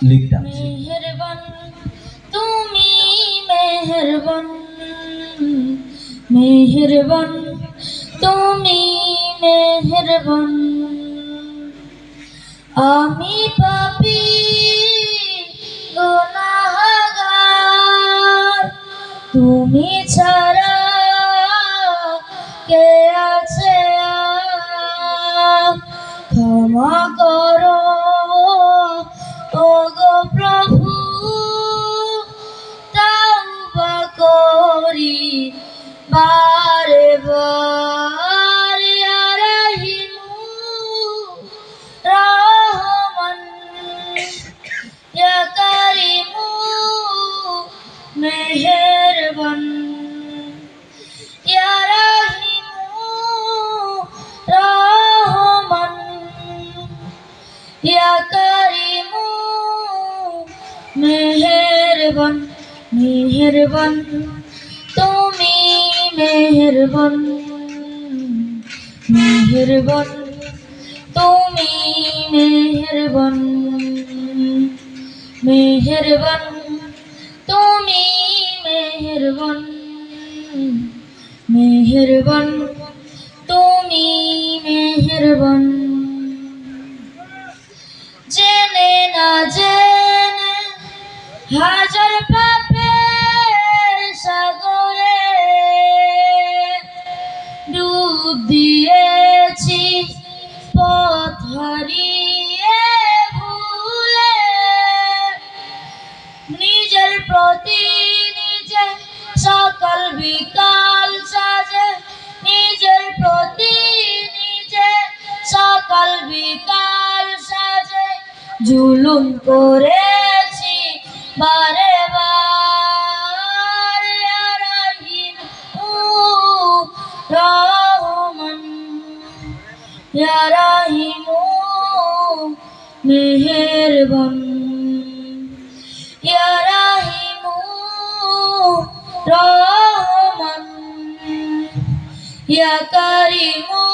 লিখতাম। মেহেরবান তুমি মেহেরবান, মেহেরবান তুমি মেহেরবান। আমি পাপী গুনাহগার, তুমি ছাড়া কে আছে আর? ক্ষমা করো ওগো প্রভু, তাওবা করি বারে বার। ইয়া রাহিমু রহমান, ইয়া কারিমু মেহেরবান, ইয়া রাহিমু রহমান, ইয়া কারিমু মেহেরবান। মেহেরবান তুমি মেহেরবান, মেহেরবান তুমি মেহেরবান, মেহেরবান তুমি মেহেরবান, মেহেরবান তুমি মেহেরবান। জেনে না জেনে হাজার পাপের সাগরে ডুব দিয়েছি পথ হারিয়ে ভুলে। নিজের প্রতি নিজে সকাল বিকাল সাজে, নিজের প্রতি নিজে সকাল বিকাল সাজে জুলুম করেছি বারে বার। ইয়া রাহিমু রহমান, ইয়া রাহিমু মেহেরবান, ইয়া রাহিমু রহমান, ইয়া কারিমু